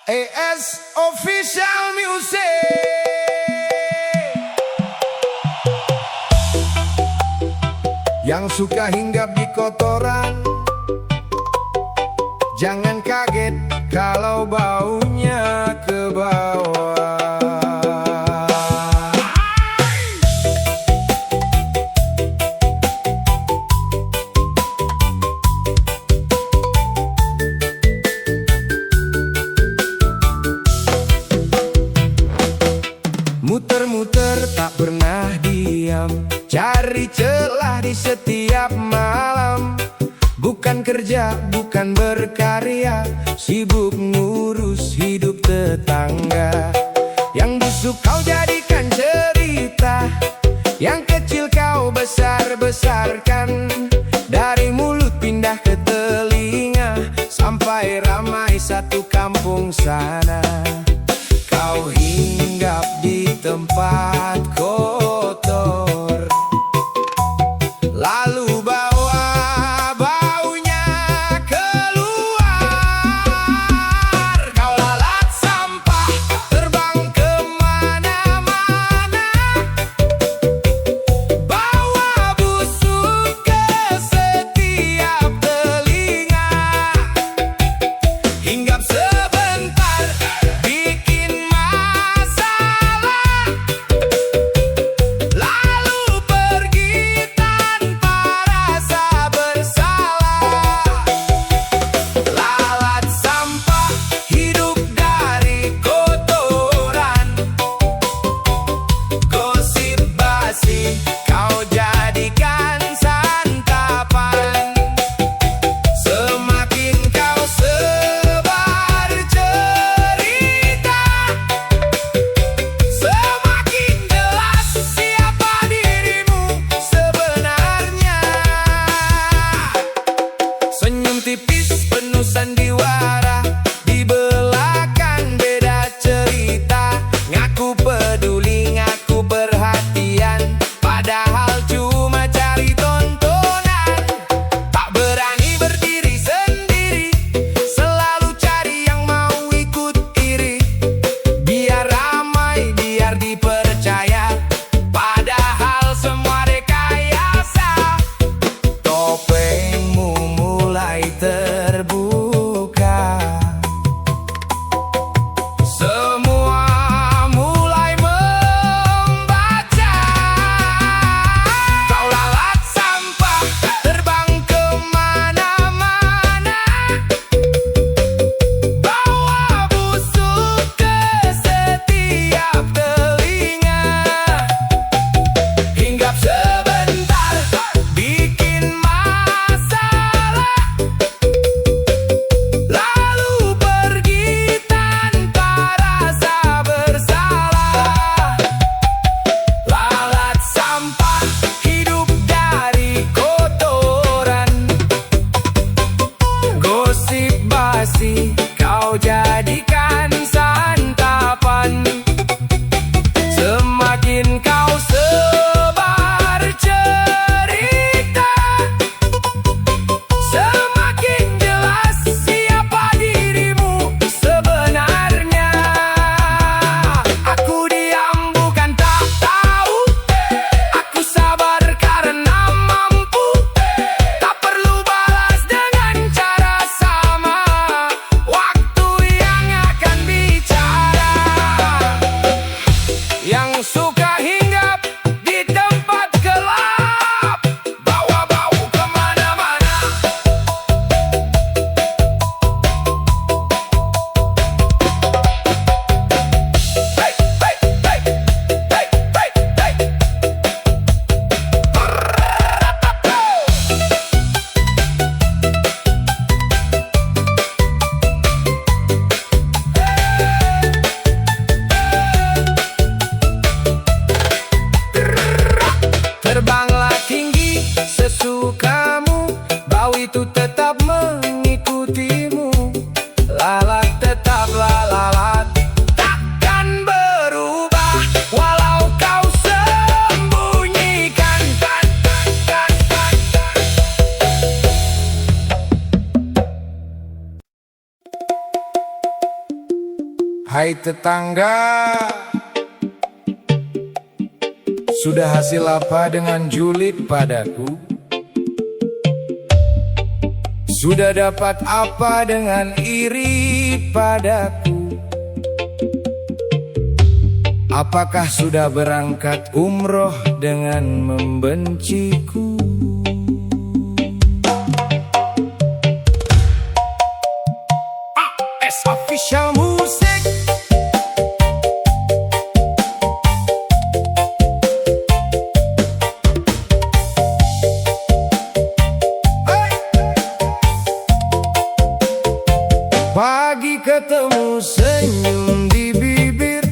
AS Official Music. Yang suka hinggap di kotoran, jangan kaget kalau baunya ke bawah. Muter-muter tak pernah diam, cari celah di setiap malam. Bukan kerja, bukan berkarya, sibuk ngurus hidup tetangga. Yang busuk kau jadikan cerita, yang kecil kau besar-besarkan. Dari mulut pindah ke telinga, sampai ramai satu kampung sana. Kau hinggap di tempat kotor, lalu bawa baunya keluar. Kau lalat sampah, terbang kemana-mana, bawa busuk ke setiap telinga. Hinggap sebentar, bikin masalah, lalu pergi tanpa rasa bersalah. Lalat sampah hidup dari kotoran, gosip basi kau jadikan santapan. Semakin kau sebar cerita, semakin jelas siapa dirimu sebenarnya. Senyum tipis penuh sandiwara, di belakang beda cerita. Ngaku peduli, ngaku perhatian, padahal cuma cari tontonan. Tak berani berdiri sendiri, selalu cari yang mau ikut iri. Biar ramai, biar dipercaya, padahal semua rekayasa. Topengmu mulai terbuka, semua mulai membaca. Kau lalat sampah, terbang kemana-mana, bawa busuk ke setiap telinga. Hinggap sebentar, bikin masalah, lalu pergi tanpa rasa bersalah. Lalat sampah hidup dari kotoran, gosip basi kau jadikan santapan. Semakin kau sebar cerita, semakin jelas siapa dirimu sebenarnya. Aku diam bukan tak tahu, aku sabar karena mampu. Tak perlu balas dengan cara sama, waktu yang akan Hai tetangga, sudah hasil apa dengan julid padaku? Sudah dapat apa dengan iri padaku? Apakah sudah berangkat umroh dengan membenciku? AS Official Music. Pagi ketemu senyum di bibir,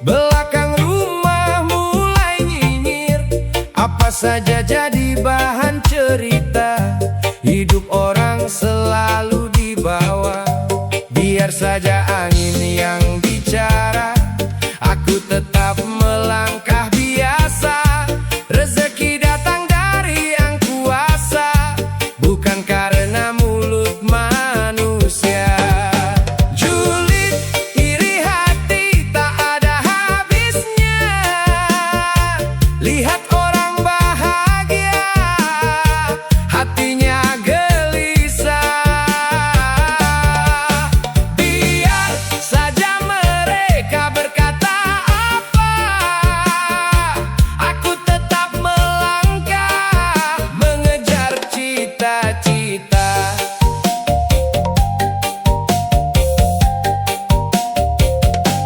belakang rumah mulai nyinyir. Apa saja jadi bahan cerita, hidup orang selalu dibawa. Biar saja angin yang bicara, aku tetap melangkah biasa. Rezeki datang dari yang kuasa, bukan karena mulut manusia. Lihat orang bahagia, hatinya gelisah. Biar saja mereka berkata apa, aku tetap melangkah mengejar cita-cita.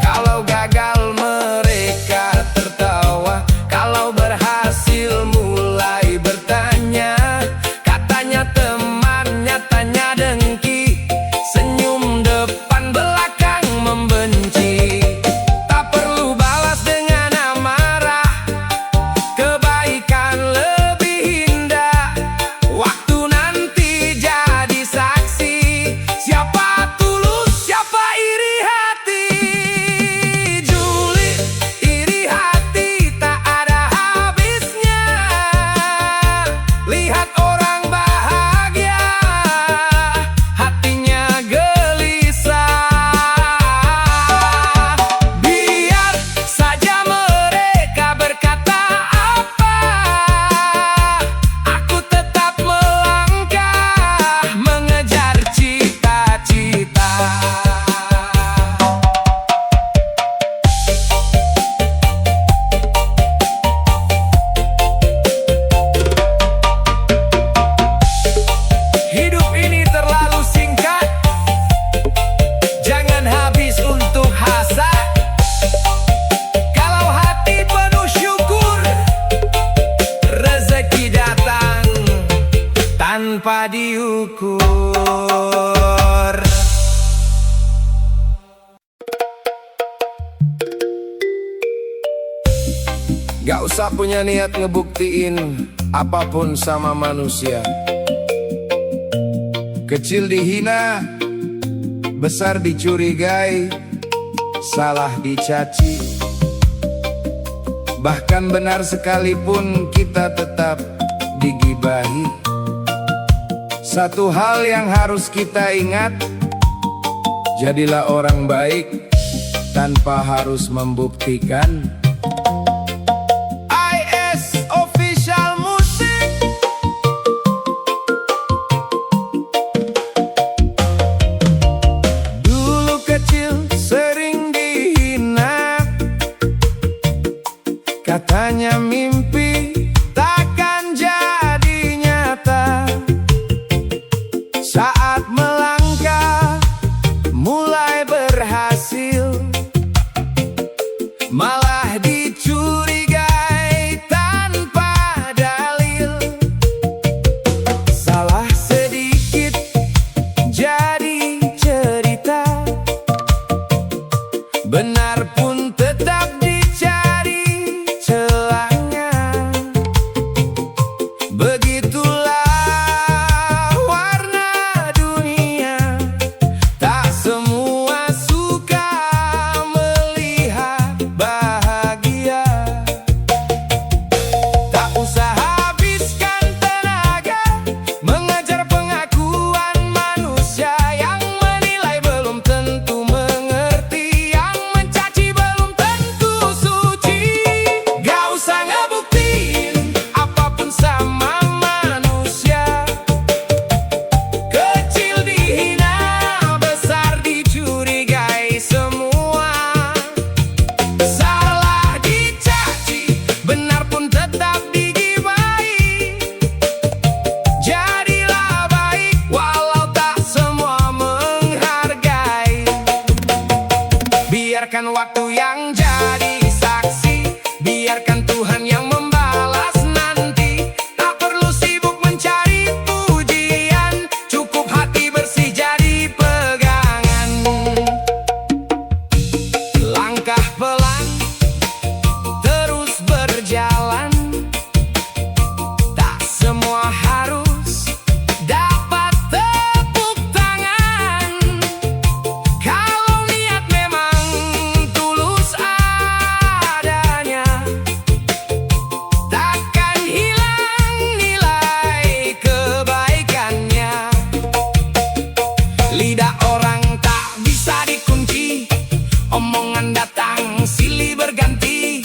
Kalau gagal mereka tertawa, kalau berhasil mulai bertanya. Katanya teman, nyatanya dengki, senyum depan belakang membenci. Tak perlu balas dengan amarah, kebaikan lebih indah. Waktu nanti jadi saksi, siapa tulus, siapa iri hati. Julid, iri hati tak ada habisnya. Lihat orang bahagia, hatinya gelisah. Biar saja mereka berkata apa, aku tetap melangkah mengejar cita-cita. Hidup ini terlalu singkat, jangan habis untuk hasad. Kalau hati penuh syukur, rezeki datang tanpa diukur. Gak usah punya niat ngebuktiin apapun sama manusia. Kecil dihina, besar dicurigai, salah dicaci. Bahkan benar sekalipun kita tetap digibahi. Satu hal yang harus kita ingat, jadilah orang baik tanpa harus membuktikan. AS Official Music. Dulu kecil sering dihina, katanya mimpi takkan jadi nyata. Saat melangkah mulai berhasil, malah biarkan waktu yang jadi saksi, biarkan Tuhan yang membalas nanti. Tak perlu sibuk mencari pujian, cukup hati bersih jadi pegangan. Langkah pelan, terus berjalan, tak semua harus dapat tepuk tangan. Kalau niat memang tulus adanya, takkan hilang nilai kebaikannya. Lidah orang tak bisa dikunci, omongan datang silih berganti.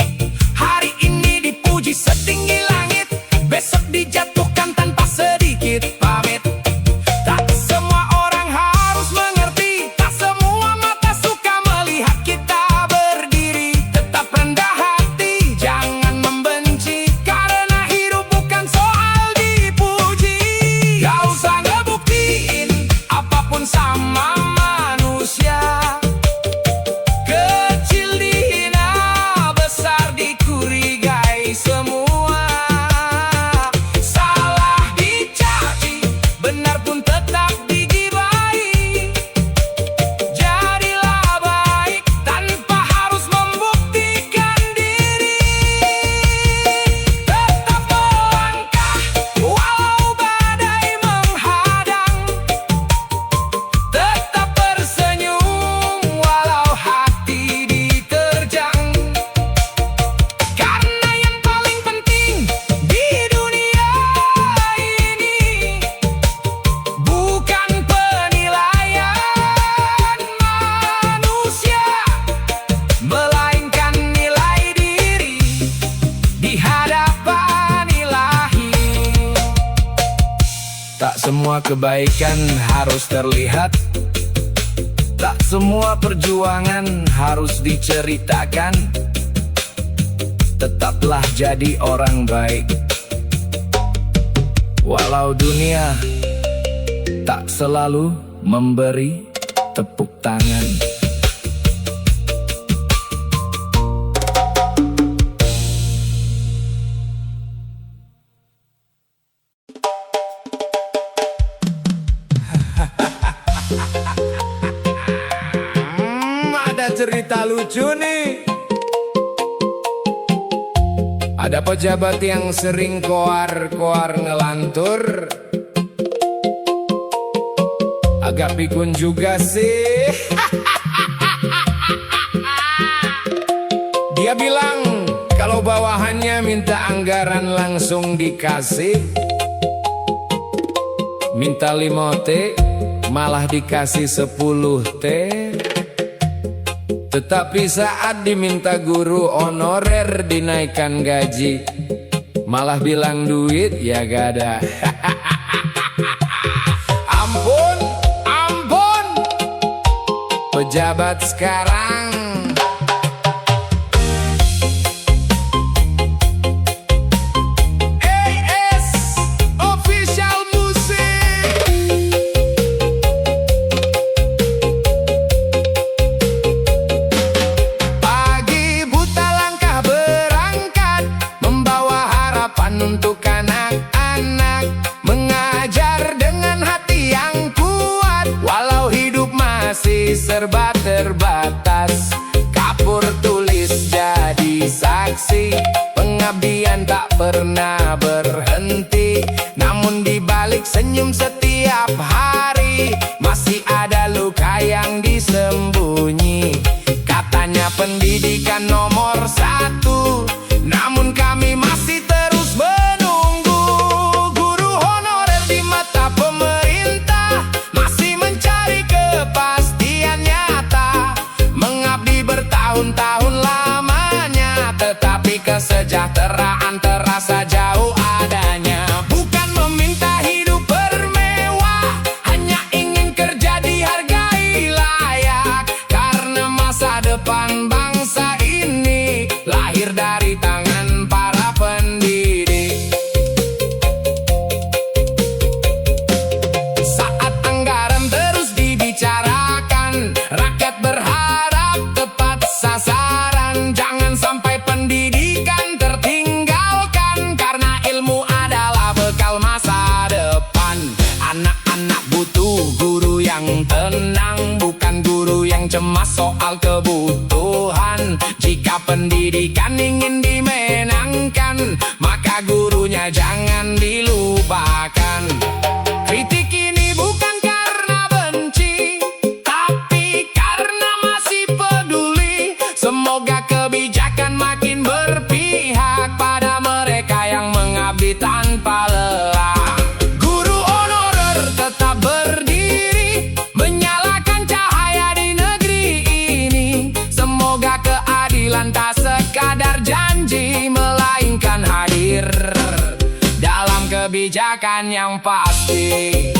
Hari ini dipuji setinggi langit, besok dijatuhkan tanpa sedikit pamit. Tak semua orang harus mengerti, tak semua mata suka melihat kita berdiri. Tetap rendah hati, jangan membenci, karena hidup bukan soal dipuji. Gak usah ngebuktiin apapun sama manusia, kecil dihina, besar dicurigai semua. Salah dicaci, benar pun tetap digibahi. Jadilah baik tanpa harus membuktikan diri. Tetap melangkah walau badai menghadang, tetap tersenyum walau hati diterjang. Karena yang paling penting di dunia ini bukan penilaian manusia, melainkan nilai diri di hadapan Ilahi. Tak semua kebaikan harus terlihat, tak semua perjuangan harus diceritakan. Tetaplah jadi orang baik, walau dunia tak selalu memberi tepuk tangan. Ada cerita lucu nih. Ada pejabat yang sering koar-koar ngelantur, agak pikun juga sih. Dia bilang kalau bawahannya minta anggaran langsung dikasih, minta 5 T malah dikasih 10 T. Tetapi saat diminta guru honorer dinaikkan gaji, malah bilang duit ya gak ada. Ampun, ampun, pejabat sekarang. AS Official Music. Pagi buta langkah berangkat, membawa harapan untuk anak-anak, mengajar dengan hati yang kuat, walau hidup masih serba terbatas. Kapur tulis jadi saksi, pengabdian tak pernah berhenti. Namun di balik senyum setiap hari, masih ada luka yang disembunyi. Katanya pendidikan nomor 1, namun kami masih terus menunggu. Guru honorer di mata pemerintah masih mencari kepastian nyata, mengabdi bertahun-tahun lamanya, tetapi kesejahteraan terasa jauh adanya. Bukan meminta hidup bermewah, hanya ingin kerja dihargai layak, karena masa depan bangsa ini lahir sayang, bukan guru yang cemas soal kebutuhan. Jika pendidikan ingin dimenangkan, maka gurunya jangan dilupakan. Kritik ini bukan karena benci, tapi karena masih peduli. Semoga kebijakan makin berpihak pada mereka yang mengabdi tanpa lelah. Guru honorer tetap berdiri, menyalakan cahaya di negeri ini. Semoga keadilan tak sekadar janji, melainkan hadir dalam kebijakan yang pasti.